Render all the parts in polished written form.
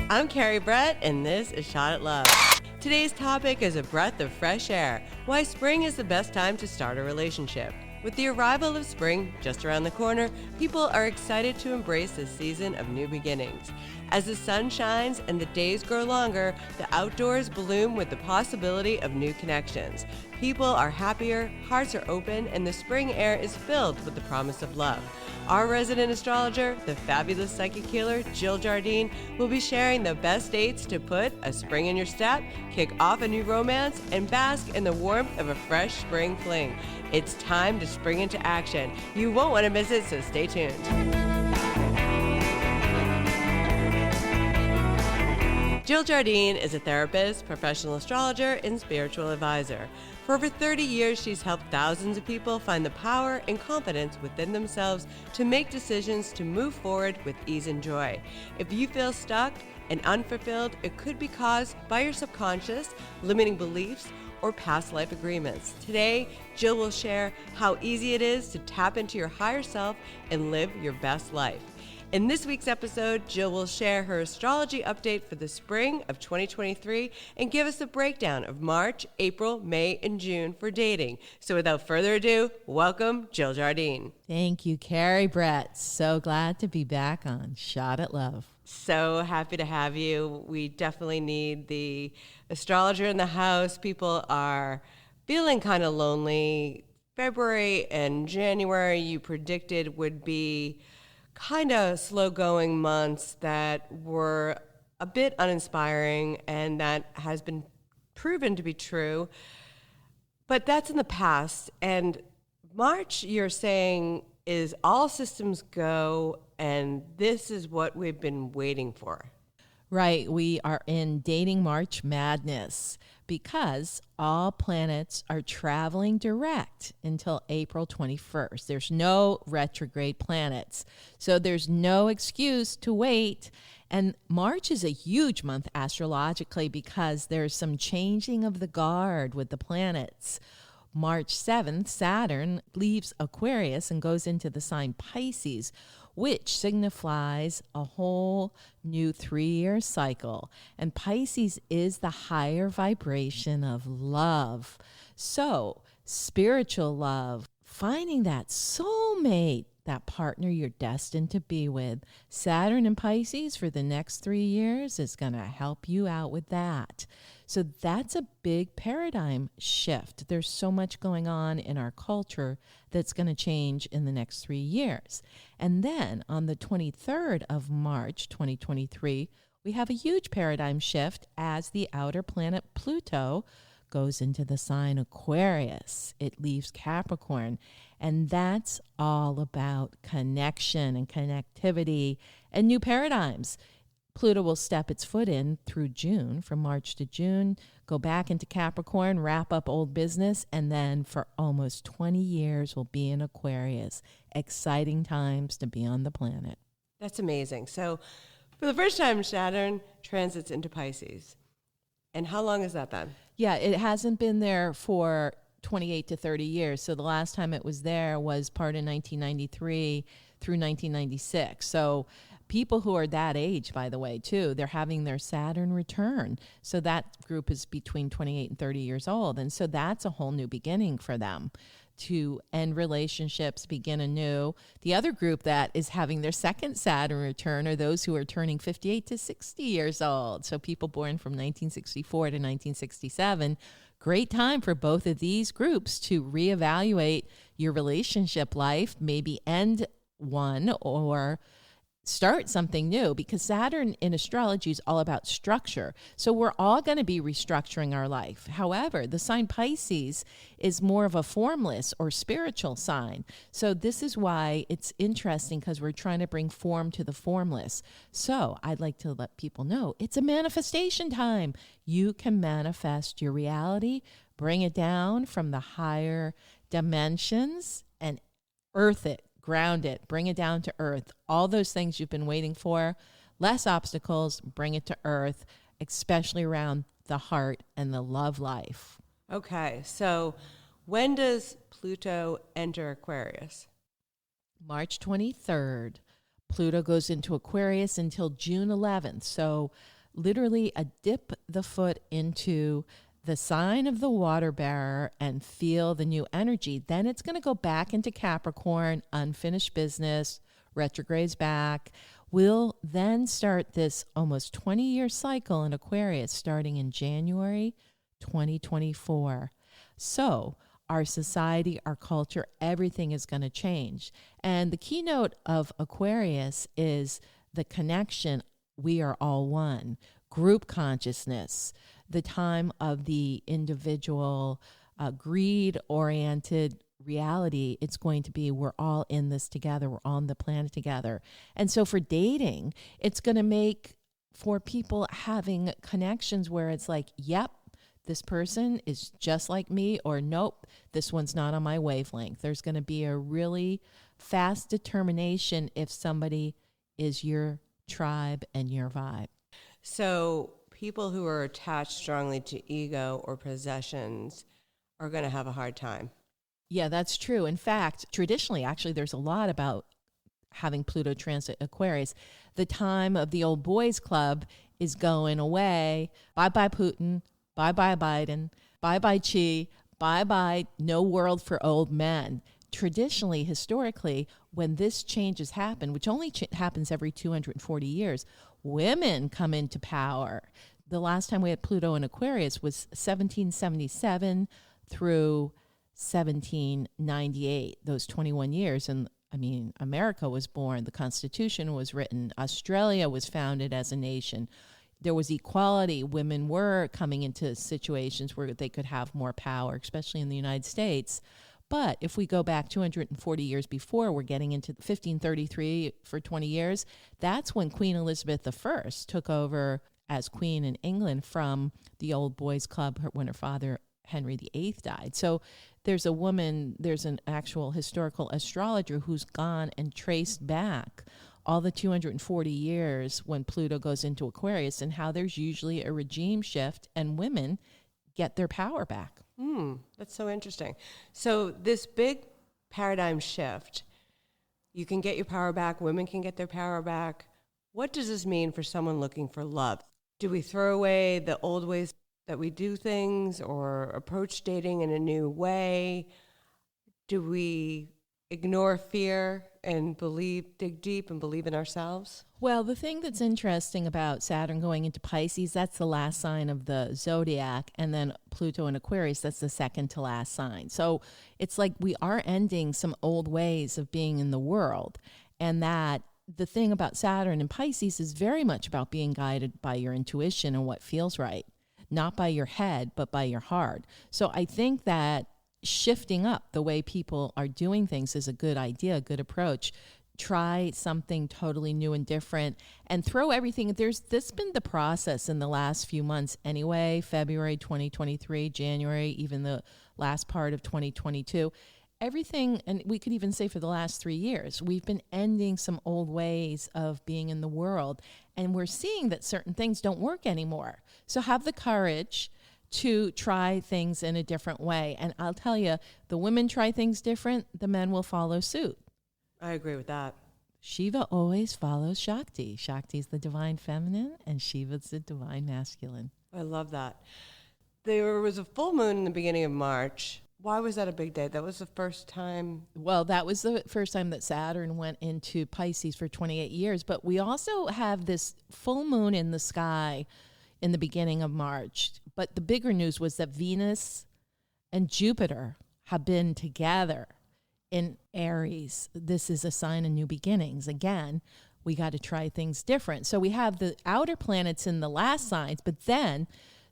I'm Carrie Brett, and this is Shot at Love. Today's topic is a breath of fresh air, why spring is the best time to start a relationship. With the arrival of spring just around the corner, people are excited to embrace this season of new beginnings. As the sun shines and the days grow longer, the outdoors bloom with the possibility of new connections. People are happier, hearts are open, and the spring air is filled with the promise of love. Our resident astrologer, the fabulous psychic healer, Jill Jardine, will be sharing the best dates to put a spring in your step, kick off a new romance, and bask in the warmth of a fresh spring fling. It's time to spring into action. You won't want to miss it, so stay tuned. Jill Jardine is a therapist, professional astrologer, and spiritual advisor. For over 30 years, she's helped thousands of people find the power and confidence within themselves to make decisions to move forward with ease and joy. If you feel stuck and unfulfilled, it could be caused by your subconscious, limiting beliefs, or past life agreements. Today, Jill will share how easy it is to tap into your higher self and live your best life. In this week's episode, Jill will share her astrology update for the spring of 2023 and give us a breakdown of March, April, May, and June for dating. So without further ado, welcome Jill Jardine. Thank you, Carrie Brett. So glad to be back on Shot at Love. So happy to have you. We definitely need the astrologer in the house. People are feeling kind of lonely. February and January you predicted would be kind of slow-going months that were a bit uninspiring, and that has been proven to be true. But that's in the past. And March, you're saying, is all systems go, and this is what we've been waiting for. Right. We are in dating March madness because all planets are traveling direct until April 21st. There's no retrograde planets. So there's no excuse to wait. And March is a huge month astrologically because there's some changing of the guard with the planets. March 7th, Saturn leaves Aquarius and goes into the sign Pisces, which signifies a whole new 3-year cycle. And Pisces is the higher vibration of love. So, spiritual love, finding that soulmate, that partner you're destined to be with. Saturn and Pisces for the next 3 years is going to help you out with that. So that's a big paradigm shift. There's so much going on in our culture that's going to change in the next 3 years. And then on the 23rd of March, 2023, we have a huge paradigm shift as the outer planet Pluto goes into the sign Aquarius. It leaves Capricorn. And that's all about connection and connectivity and new paradigms. Pluto will step its foot in through June, from March to June, go back into Capricorn, wrap up old business, and then for almost 20 years will be in Aquarius. Exciting times to be on the planet. That's amazing. So for the first time, Saturn transits into Pisces. And how long has that been? Yeah, it hasn't been there for 28 to 30 years. So the last time it was there was part of 1993 through 1996. So people who are that age, by the way, too, they're having their Saturn return. So that group is between 28 and 30 years old. And so that's a whole new beginning for them to end relationships, begin anew. The other group that is having their second Saturn return are those who are turning 58 to 60 years old. So people born from 1964 to 1967. Great time for both of these groups to reevaluate your relationship life, maybe end one or start something new, because Saturn in astrology is all about structure. So we're all going to be restructuring our life. However, the sign Pisces is more of a formless or spiritual sign. So this is why it's interesting, because we're trying to bring form to the formless. So I'd like to let people know it's a manifestation time. You can manifest your reality, bring it down from the higher dimensions and earth it. Ground it, bring it down to earth. All those things you've been waiting for, less obstacles, bring it to earth, especially around the heart and the love life. Okay, so when does Pluto enter Aquarius? March 23rd. Pluto goes into Aquarius until June 11th. So literally a dip the foot into the sign of the water bearer and feel the new energy. Then it's going to go back into Capricorn, unfinished business, retrogrades back. We'll then start this almost 20-year cycle in Aquarius starting in January 2024. So our society, our culture, everything is going to change. And the keynote of Aquarius is the connection. We are all one. Group consciousness, the time of the individual greed-oriented reality. It's going to be we're all in this together. We're on the planet together. And so for dating, it's going to make for people having connections where it's like, yep, this person is just like me, or nope, this one's not on my wavelength. There's going to be a really fast determination if somebody is your tribe and your vibe. So people who are attached strongly to ego or possessions are going to have a hard time. Yeah, that's true. In fact, traditionally, actually, there's a lot about having Pluto transit Aquarius. The time of the old boys club is going away. Bye-bye Putin. Bye-bye Biden. Bye-bye Xi. Bye-bye no world for old men. Traditionally, historically, when this changes happen, which only happens every 240 years, women come into power. The last time we had Pluto in Aquarius was 1777 through 1798, those 21 years. And I mean, America was born, the Constitution was written, Australia was founded as a nation. There was equality. Women were coming into situations where they could have more power, especially in the United States. But if we go back 240 years before, we're getting into 1533 for 20 years. That's when Queen Elizabeth I took over as queen in England from the old boys club when her father, Henry VIII, died. So there's a woman, there's an actual historical astrologer who's gone and traced back all the 240 years when Pluto goes into Aquarius and how there's usually a regime shift and women get their power back. That's so interesting. So this big paradigm shift, you can get your power back, women can get their power back. What does this mean for someone looking for love? Do we throw away the old ways that we do things or approach dating in a new way? Do we ignore fear and dig deep and believe in ourselves? Well, the thing that's interesting about Saturn going into Pisces, that's the last sign of the zodiac, and then Pluto in Aquarius, that's the second to last sign. So it's like we are ending some old ways of being in the world, and that the thing about Saturn in Pisces is very much about being guided by your intuition and what feels right, not by your head, but by your heart. So I think that shifting up the way people are doing things is a good idea, a good approach. Try something totally new and different and throw everything. This been the process in the last few months anyway, February 2023, January, even the last part of 2022. Everything, and we could even say for the last 3 years, we've been ending some old ways of being in the world. And we're seeing that certain things don't work anymore. So have the courage to try things in a different way. And I'll tell you, the women try things different, the men will follow suit. I agree with that. Shiva always follows Shakti. Shakti is the divine feminine and Shiva's the divine masculine. I love that. There was a full moon in the beginning of March. Why was that a big day? That was the first time. Well, that was the first time that Saturn went into Pisces for 28 years. But we also have this full moon in the sky in the beginning of March. But the bigger news was that Venus and Jupiter have been together in Aries. This is a sign of new beginnings. Again, we got to try things different. So we have the outer planets in the last signs, but then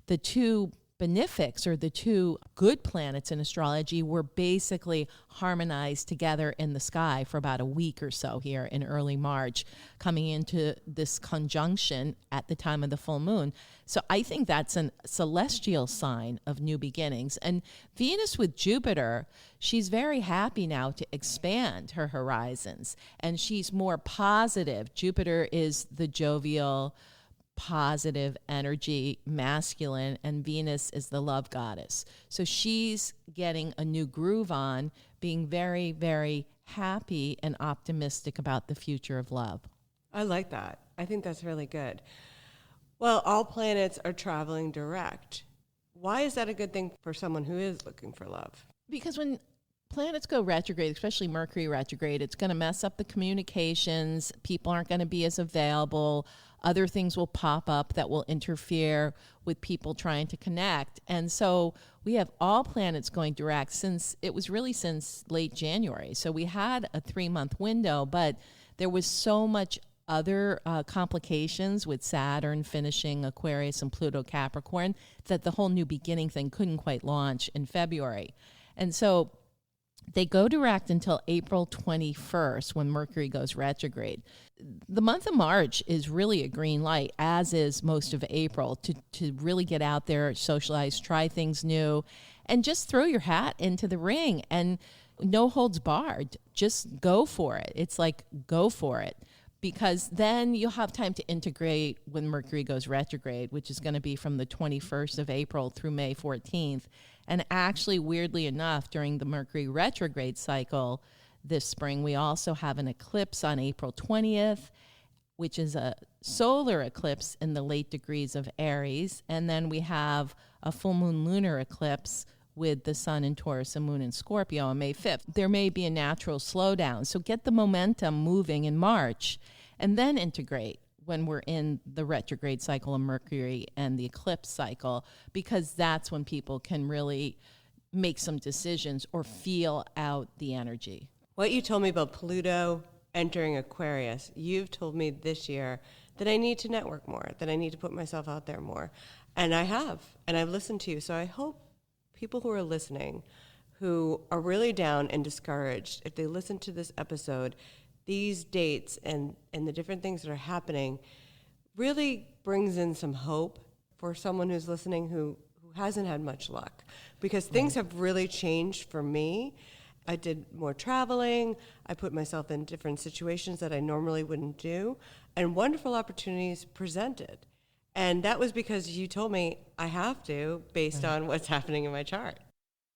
the two benefics, or the two good planets in astrology, were basically harmonized together in the sky for about a week or so here in early March, coming into this conjunction at the time of the full moon. So I think that's a celestial sign of new beginnings. And Venus with Jupiter, she's very happy now to expand her horizons, and she's more positive. Jupiter is the jovial, positive energy, masculine, and Venus is the love goddess. So she's getting a new groove on, being very, very happy and optimistic about the future of love. I like that. I think that's really good. Well, all planets are traveling direct. Why is that a good thing for someone who is looking for love? Because when planets go retrograde, especially Mercury retrograde, it's going to mess up the communications. People aren't going to be as available. Other things will pop up that will interfere with people trying to connect. And so we have all planets going direct since late January. So we had a 3-month window, but there was so much other complications with Saturn finishing Aquarius and Pluto Capricorn that the whole new beginning thing couldn't quite launch in February. And so they go direct until April 21st when Mercury goes retrograde. The month of March is really a green light, as is most of April, to really get out there, socialize, try things new, and just throw your hat into the ring and no holds barred. Just go for it. It's like, go for it. Because then you'll have time to integrate when Mercury goes retrograde, which is going to be from the 21st of April through May 14th. And actually, weirdly enough, during the Mercury retrograde cycle this spring, we also have an eclipse on April 20th, which is a solar eclipse in the late degrees of Aries. And then we have a full moon lunar eclipse with the sun in Taurus and moon in Scorpio on May 5th. There may be a natural slowdown. So get the momentum moving in March and then integrate when we're in the retrograde cycle of Mercury and the eclipse cycle, because that's when people can really make some decisions or feel out the energy. What you told me about Pluto entering Aquarius, you've told me this year that I need to network more, that I need to put myself out there more. And I have, and I've listened to you. So I hope people who are listening, who are really down and discouraged, if they listen to this episode, these dates and the different things that are happening really brings in some hope for someone who's listening who hasn't had much luck. Because things have really changed for me. I did more traveling. I put myself in different situations that I normally wouldn't do. And wonderful opportunities presented. And that was because you told me I have to, based on what's happening in my chart.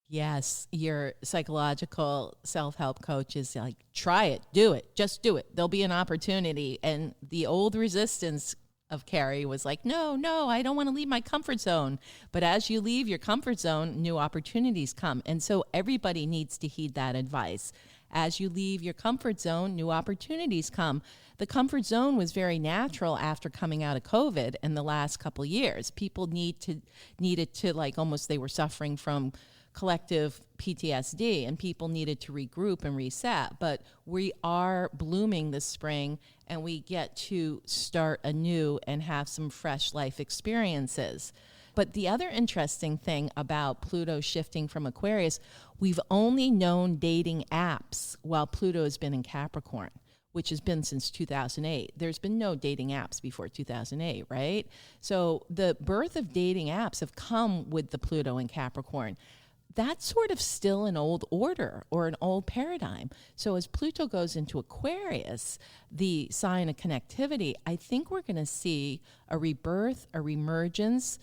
Yes, your psychological self-help coach is like, try it, do it, just do it. There'll be an opportunity. And the old resistance of Carrie was like, no, I don't want to leave my comfort zone. But as you leave your comfort zone, new opportunities come. And so everybody needs to heed that advice. As you leave your comfort zone, new opportunities come. The comfort zone was very natural after coming out of COVID in the last couple of years. People needed to like almost they were suffering from collective PTSD and people needed to regroup and reset. But we are blooming this spring and we get to start anew and have some fresh life experiences. But the other interesting thing about Pluto shifting from Aquarius, we've only known dating apps while Pluto has been in Capricorn, which has been since 2008. There's been no dating apps before 2008, right? So the birth of dating apps have come with the Pluto in Capricorn. That's sort of still an old order or an old paradigm. So as Pluto goes into Aquarius, the sign of connectivity, I think we're going to see a rebirth, a reemergence,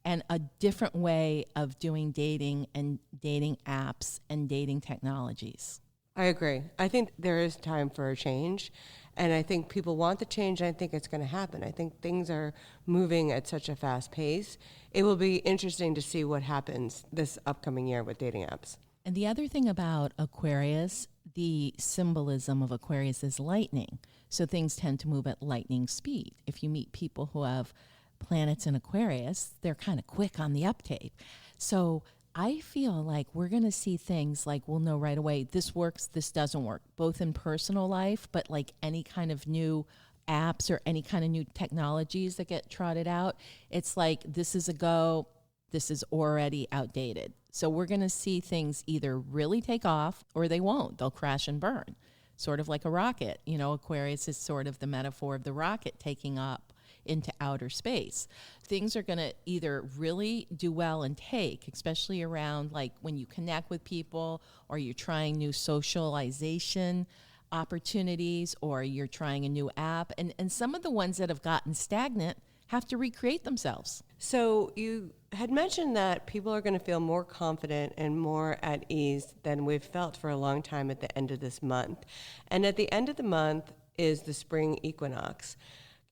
and a different way of doing dating and dating apps and dating technologies. I agree. I think there is time for a change, and I think people want the change, and I think it's going to happen. I think things are moving at such a fast pace. It will be interesting to see what happens this upcoming year with dating apps. And the other thing about Aquarius, the symbolism of Aquarius is lightning. So things tend to move at lightning speed. If you meet people who have planets in Aquarius, they're kind of quick on the uptake. So I feel like we're going to see things like we'll know right away, this works, this doesn't work, both in personal life, but like any kind of new apps or any kind of new technologies that get trotted out. It's like, this is a go, this is already outdated. So we're going to see things either really take off or they won't. They'll crash and burn, sort of like a rocket. You know, Aquarius is sort of the metaphor of the rocket taking up into outer space. Things are going to either really do well and take, especially around like when you connect with people or you're trying new socialization opportunities or you're trying a new app. And some of the ones that have gotten stagnant have to recreate themselves. So you had mentioned that people are going to feel more confident and more at ease than we've felt for a long time at the end of this month. And at the end of the month is the spring equinox.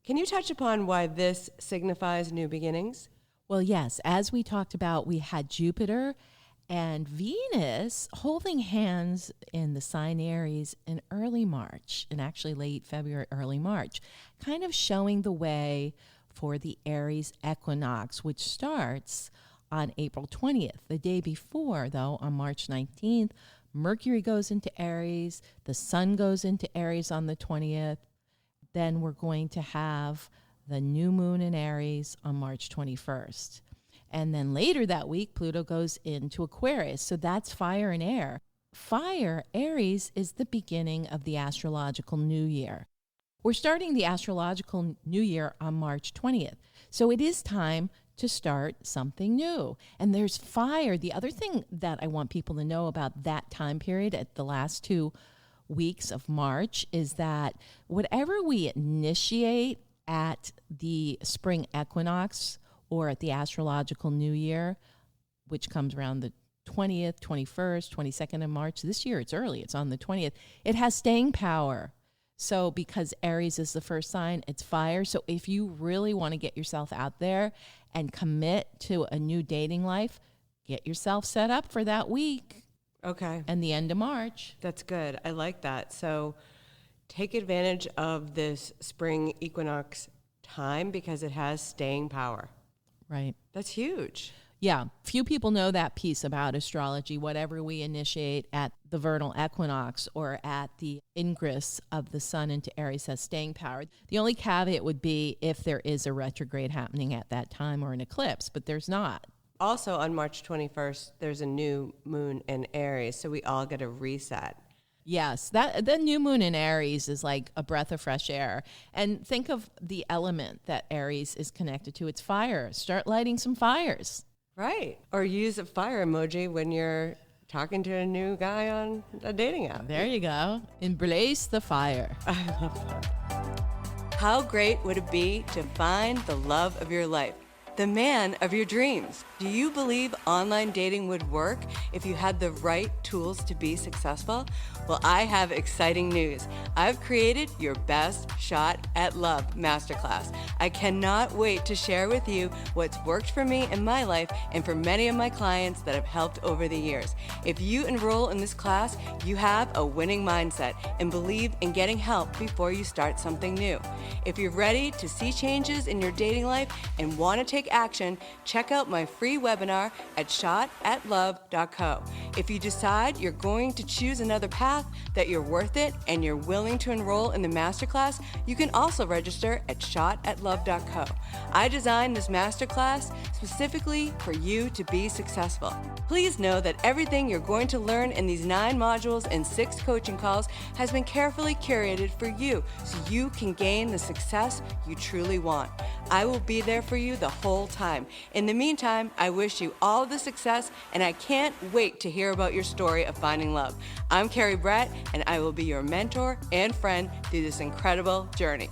Can you touch upon why this signifies new beginnings? Well, yes, as we talked about, we had Jupiter and Venus holding hands in the sign Aries in early March, and actually late February, early March, kind of showing the way for the Aries equinox, which starts on April 20th. The day before, though, on March 19th, Mercury goes into Aries, the Sun goes into Aries on the 20th. Then we're going to have the new moon in Aries on March 21st. And then later that week, Pluto goes into Aquarius. So that's fire and air. Fire, Aries, is the beginning of the astrological new year. We're starting the astrological new year on March 20th. So it is time to start something new. And there's fire. The other thing that I want people to know about that time period at the last 2 weeks of March is that whatever we initiate at the spring equinox or at the astrological new year, which comes around the 20th, 21st, 22nd of March. This year it's early. It's on the 20th. It has staying power. So because Aries is the first sign, it's fire. So if you really want to get yourself out there and commit to a new dating life, get yourself set up for that week. Okay. And the end of March. That's good. I like that. So take advantage of this spring equinox time because it has staying power. Right. That's huge. Yeah. Few people know that piece about astrology. Whatever we initiate at the vernal equinox or at the ingress of the sun into Aries has staying power. The only caveat would be if there is a retrograde happening at that time or an eclipse, but there's not. Also on March 21st, there's a new moon in Aries, so we all get a reset. Yes, that the new moon in Aries is like a breath of fresh air. And think of the element that Aries is connected to. It's fire. Start lighting some fires. Right. Or use a fire emoji when you're talking to a new guy on a dating app. There you go. Embrace the fire. I love that. How great would it be to find the love of your life? The man of your dreams. Do you believe online dating would work if you had the right tools to be successful? Well, I have exciting news. I've created your Best Shot at Love Masterclass. I cannot wait to share with you what's worked for me in my life and for many of my clients that have helped over the years. If you enroll in this class, you have a winning mindset and believe in getting help before you start something new. If you're ready to see changes in your dating life and want to take action, check out my free webinar at shotatlove.co. If you decide you're going to choose another path, that you're worth it, and you're willing to enroll in the masterclass, you can also register at shotatlove.co. I designed this masterclass specifically for you to be successful. Please know that everything you're going to learn in these 9 modules and 6 coaching calls has been carefully curated for you so you can gain the success you truly want. I will be there for you the whole time. In the meantime, I wish you all the success, and I can't wait to hear about your story of finding love. I'm Carrie Brett, and I will be your mentor and friend through this incredible journey.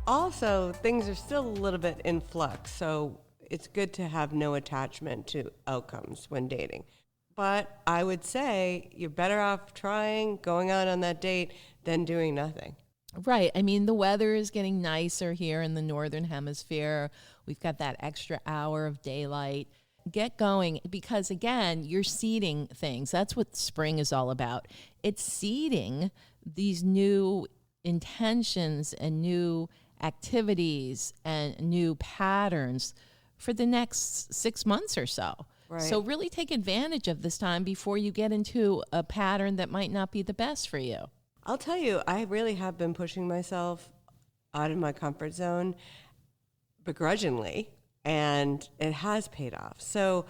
Also, things are still a little bit in flux, so it's good to have no attachment to outcomes when dating. But I would say you're better off trying, going out on that date, than doing nothing. Right. I mean, the weather is getting nicer here in the northern hemisphere. We've got that extra hour of daylight. Get going because, again, you're seeding things. That's what spring is all about. It's seeding these new intentions and new activities and new patterns for the next 6 months or so. Right. So really take advantage of this time before you get into a pattern that might not be the best for you. I'll tell you, I really have been pushing myself out of my comfort zone begrudgingly, and it has paid off. So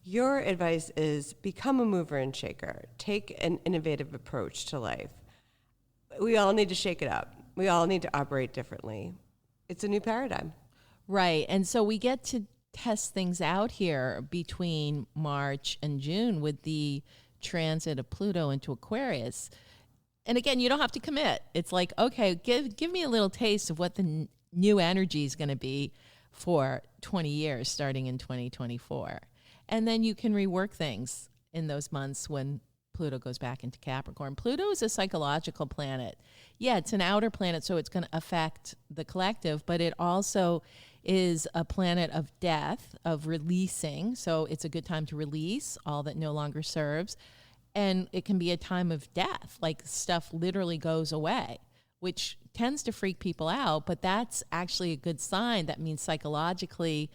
your advice is become a mover and shaker. Take an innovative approach to life. We all need to shake it up. We all need to operate differently. It's a new paradigm. Right. And so we get to test things out here between March and June with the transit of Pluto into Aquarius. And again, you don't have to commit. It's like, okay, give me a little taste of what the new energy is going to be for 20 years starting in 2024. And then you can rework things in those months when Pluto goes back into Capricorn. Pluto is a psychological planet. Yeah, it's an outer planet, so it's going to affect the collective, but it also is a planet of death, of releasing. So it's a good time to release all that no longer serves. And it can be a time of death, like stuff literally goes away, which tends to freak people out, but that's actually a good sign. That means psychologically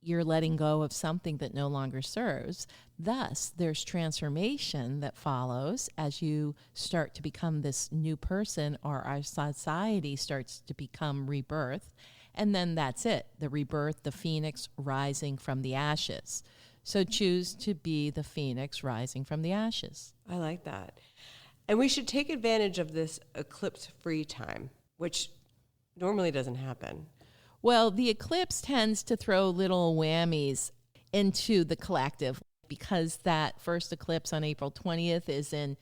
you're letting go of something that no longer serves. Thus, there's transformation that follows as you start to become this new person, or our society starts to become rebirth. And then that's it, the rebirth, the phoenix rising from the ashes. So choose to be the phoenix rising from the ashes. I like that. And we should take advantage of this eclipse-free time, which normally doesn't happen. Well, the eclipse tends to throw little whammies into the collective because that first eclipse on April 20th is in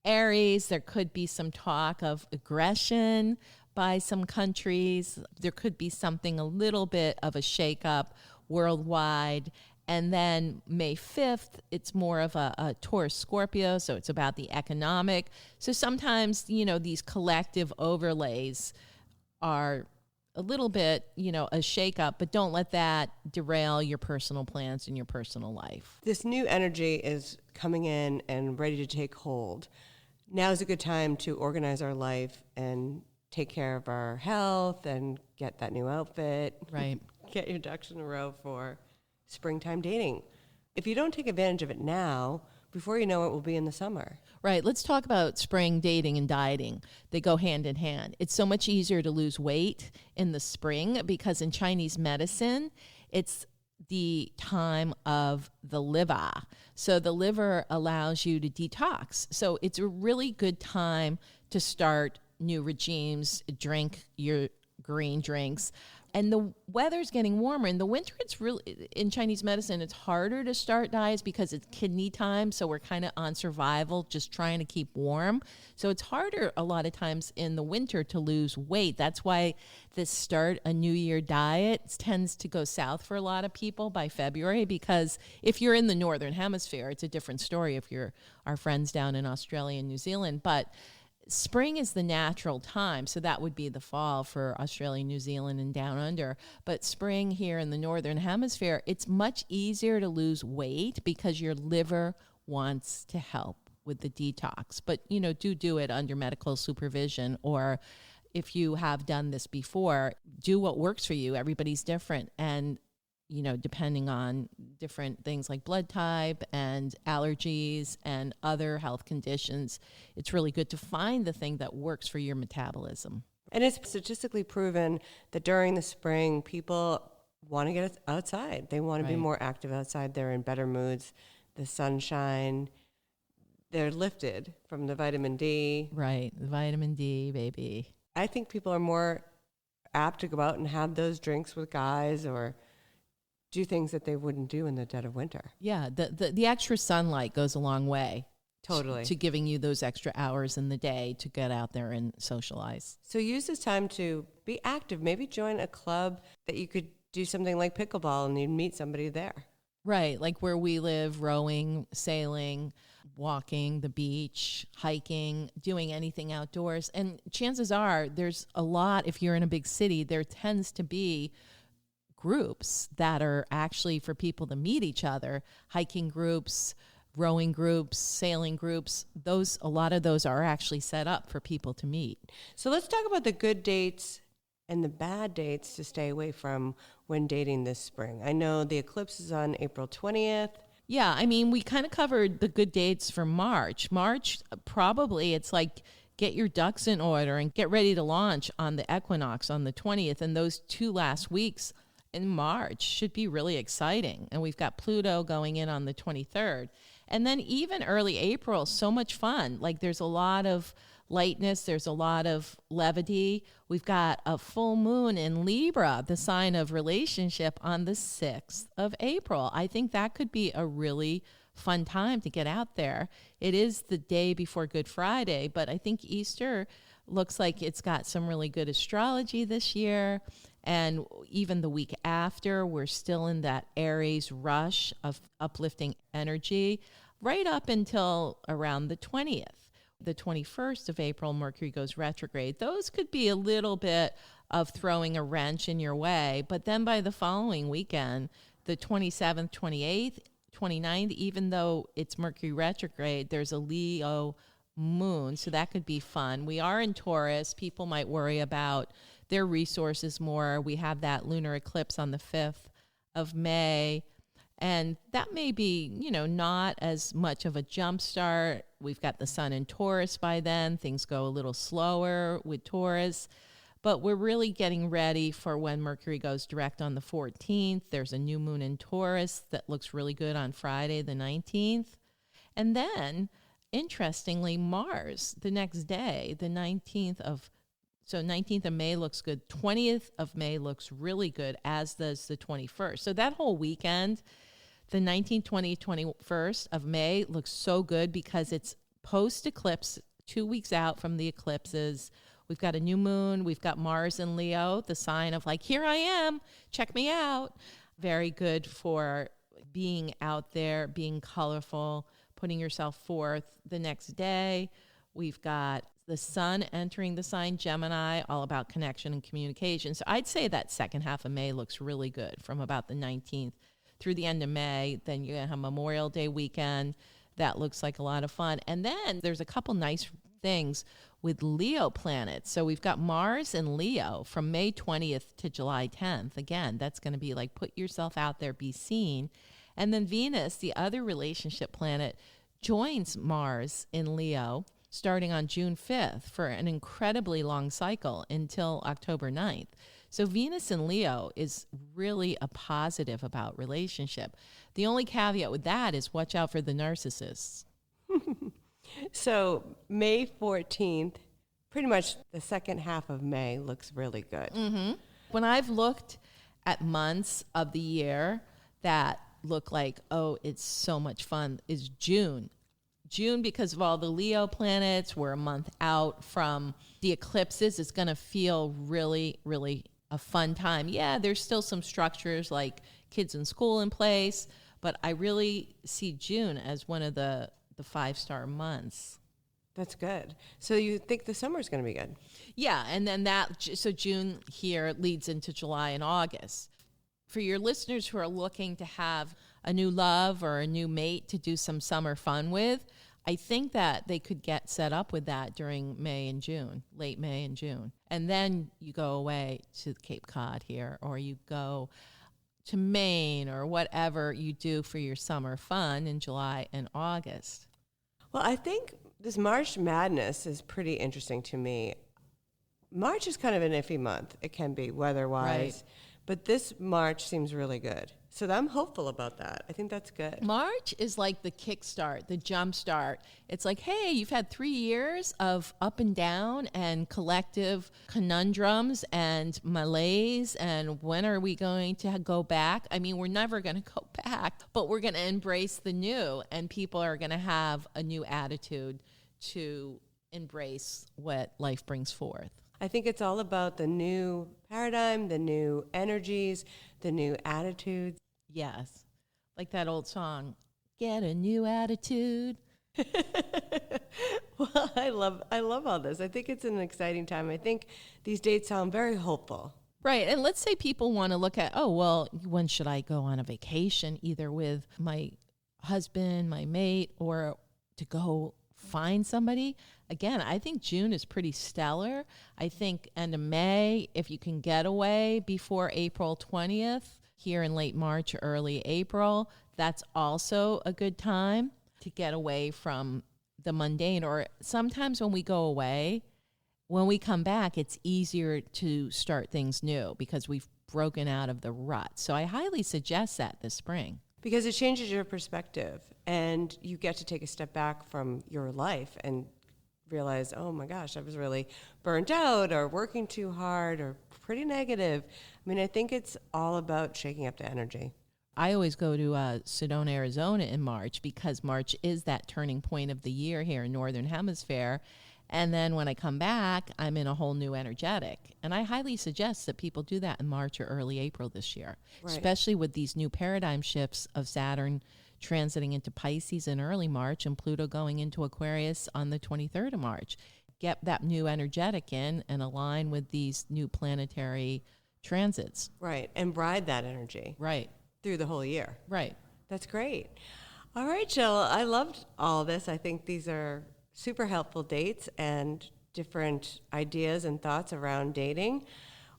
Aries. There could be some talk of aggression by some countries. There could be something a little bit of a shakeup worldwide. And then May 5th, it's more of a Taurus Scorpio, so it's about the economic. So sometimes, these collective overlays are a little bit, a shakeup, but don't let that derail your personal plans and your personal life. This new energy is coming in and ready to take hold. Now is a good time to organize our life and take care of our health and get that new outfit. Right. Get your ducks in a row for springtime dating. If you don't take advantage of it now, before you know it, will be in the summer. Right. Let's talk about spring dating and dieting. They go hand in hand. It's so much easier to lose weight in the spring because in Chinese medicine, it's the time of the liver. So the liver allows you to detox. So it's a really good time to start new regimes, drink your green drinks. And the weather's getting warmer. In the winter, it's really, in Chinese medicine, it's harder to start diets because it's kidney time. So we're kind of on survival, just trying to keep warm. So it's harder a lot of times in the winter to lose weight. That's why this start a New Year diet tends to go south for a lot of people by February, because if you're in the Northern Hemisphere, it's a different story if you're our friends down in Australia and New Zealand. But spring is the natural time, so that would be the fall for Australia, New Zealand, and down under. But spring here in the Northern Hemisphere, it's much easier to lose weight because your liver wants to help with the detox. But, do it under medical supervision, or if you have done this before, do what works for you. Everybody's different. And depending on different things like blood type and allergies and other health conditions, it's really good to find the thing that works for your metabolism. And it's statistically proven that during the spring, people want to get outside. They want to be more active outside. They're in better moods. The sunshine, they're lifted from the vitamin D. Right, the vitamin D, baby. I think people are more apt to go out and have those drinks with guys or do things that they wouldn't do in the dead of winter. Yeah, the extra sunlight goes a long way. Totally. To giving you those extra hours in the day to get out there and socialize. So use this time to be active. Maybe join a club that you could do something like pickleball and you'd meet somebody there. Right, like where we live, rowing, sailing, walking, the beach, hiking, doing anything outdoors. And chances are there's a lot, if you're in a big city, there tends to be groups that are actually for people to meet each other, hiking groups, rowing groups, sailing groups. A lot of those are actually set up for people to meet. So let's talk about the good dates and the bad dates to stay away from when dating this spring. I know the eclipse is on April 20th. Yeah, I mean, we kind of covered the good dates for March. March, probably it's like get your ducks in order and get ready to launch on the equinox on the 20th. And those 2 last weeks in March should be really exciting. And we've got Pluto going in on the 23rd. And then even early April, so much fun. Like there's a lot of lightness. There's a lot of levity. We've got a full moon in Libra, the sign of relationship, on the 6th of April. I think that could be a really fun time to get out there. It is the day before Good Friday, but I think Easter looks like it's got some really good astrology this year. And even the week after, we're still in that Aries rush of uplifting energy right up until around the 20th. The 21st of April, Mercury goes retrograde. Those could be a little bit of throwing a wrench in your way. But then by the following weekend, the 27th, 28th, 29th, even though it's Mercury retrograde, there's a Leo moon. So that could be fun. We are in Taurus. People might worry about their resources more. We have that lunar eclipse on the 5th of May. And that may be, not as much of a jump start. We've got the sun in Taurus by then. Things go a little slower with Taurus. But we're really getting ready for when Mercury goes direct on the 14th. There's a new moon in Taurus that looks really good on Friday, the 19th. And then, interestingly, Mars the next day, the 19th of May looks good. 20th of May looks really good, as does the 21st. So that whole weekend, the 19th, 20th, 21st of May looks so good because it's post-eclipse, 2 weeks out from the eclipses. We've got a new moon. We've got Mars in Leo, the sign of like, here I am, check me out. Very good for being out there, being colorful, putting yourself forth the next day. We've got the sun entering the sign Gemini, all about connection and communication. So I'd say that second half of May looks really good from about the 19th through the end of May. Then you're going to have Memorial Day weekend. That looks like a lot of fun. And then there's a couple nice things with Leo planets. So we've got Mars and Leo from May 20th to July 10th. Again, that's going to be like put yourself out there, be seen. And then Venus, the other relationship planet, joins Mars in Leo starting on June 5th for an incredibly long cycle until October 9th. So Venus in Leo is really a positive about relationship. The only caveat with that is watch out for the narcissists. So May 14th, pretty much the second half of May looks really good. Mm-hmm. When I've looked at months of the year that look like, oh, it's so much fun, is June. June, because of all the Leo planets, we're a month out from the eclipses. It's going to feel really, really a fun time. Yeah, there's still some structures like kids in school in place, but I really see June as one of the 5-star months. That's good. So you think the summer's going to be good? Yeah, and then so June here leads into July and August. For your listeners who are looking to have a new love or a new mate to do some summer fun with, I think that they could get set up with that during May and June, late May and June. And then you go away to Cape Cod here, or you go to Maine, or whatever you do for your summer fun in July and August. Well, I think this March madness is pretty interesting to me. March is kind of an iffy month. It can be weather-wise. Right. But this March seems really good. So I'm hopeful about that. I think that's good. March is like the kickstart, the jump start. It's like, hey, you've had 3 years of up and down and collective conundrums and malaise. And when are we going to go back? I mean, we're never going to go back, but we're going to embrace the new. And people are going to have a new attitude to embrace what life brings forth. I think it's all about the new paradigm, the new energies, the new attitudes. Yes. Like that old song, get a new attitude. Well, I love all this. I think it's an exciting time. I think these dates sound very hopeful. Right. And let's say people want to look at, oh, well, when should I go on a vacation, either with my husband, my mate, or to go find somebody? Again, I think June is pretty stellar. I think end of May, if you can get away before April 20th, here in late March, early April, that's also a good time to get away from the mundane. Or sometimes when we go away, when we come back, it's easier to start things new because we've broken out of the rut. So I highly suggest that this spring. Because it changes your perspective and you get to take a step back from your life and realize, oh my gosh, I was really burnt out or working too hard or pretty negative. I mean, I think it's all about shaking up the energy. I always go to Sedona, Arizona in March because March is that turning point of the year here in Northern Hemisphere. And then when I come back, I'm in a whole new energetic. And I highly suggest that people do that in March or early April this year, Right. especially with these new paradigm shifts of Saturn transiting into Pisces in early March and Pluto going into Aquarius on the 23rd of March. Get that new energetic in and align with these new planetary transits. Right. And ride that energy Right, through the whole year. right. That's great. All right, Jill. I loved all this. I think these are super helpful dates and different ideas and thoughts around dating.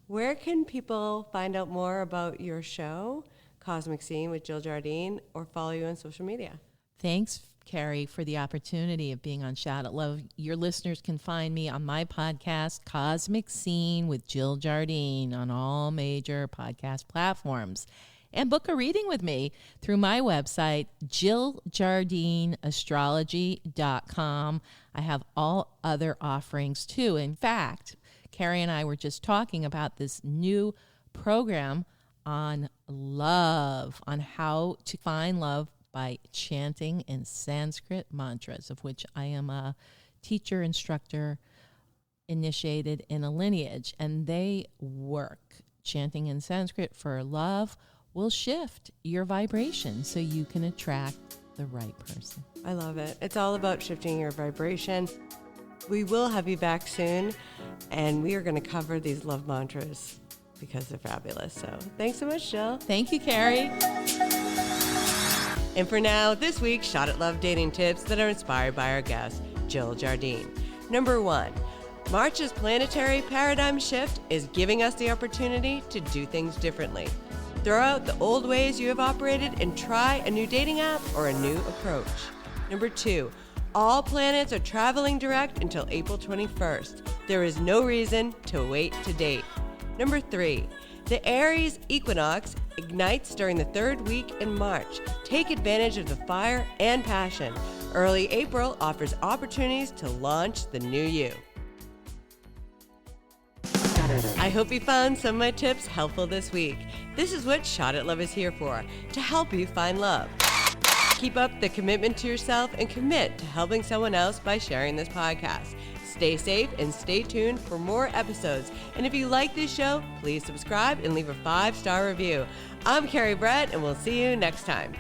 Where can people find out more about your show, Cosmic Scene with Jill Jardine, or follow you on social media? Thanks, Carrie, for the opportunity of being on Shout At Love. Your listeners can find me on my podcast, Cosmic Scene with Jill Jardine, on all major podcast platforms. And book a reading with me through my website, jilljardineastrology.com. I have all other offerings too. In fact, Carrie and I were just talking about this new program on love, on how to find love by chanting in Sanskrit mantras, of which I am a teacher, instructor, initiated in a lineage, and they work. Chanting in Sanskrit for love will shift your vibration so you can attract the right person. I love it. It's all about shifting your vibration. We will have you back soon, and we are going to cover these love mantras because they're fabulous. So thanks so much, Jill. Thank you, Carrie. And for now, this week's Shot at Love dating tips that are inspired by our guest, Jill Jardine. Number 1, March's planetary paradigm shift is giving us the opportunity to do things differently. Throw out the old ways you have operated and try a new dating app or a new approach. Number 2, all planets are traveling direct until April 21st. There is no reason to wait to date. Number 3, the Aries equinox ignites during the 3rd week in March. Take advantage of the fire and passion. Early April offers opportunities to launch the new you. I hope you found some of my tips helpful this week. This is what Shot at Love is here for, to help you find love. Keep up the commitment to yourself and commit to helping someone else by sharing this podcast. Stay safe and stay tuned for more episodes. And if you like this show, please subscribe and leave a 5-star review. I'm Carrie Brett, and we'll see you next time.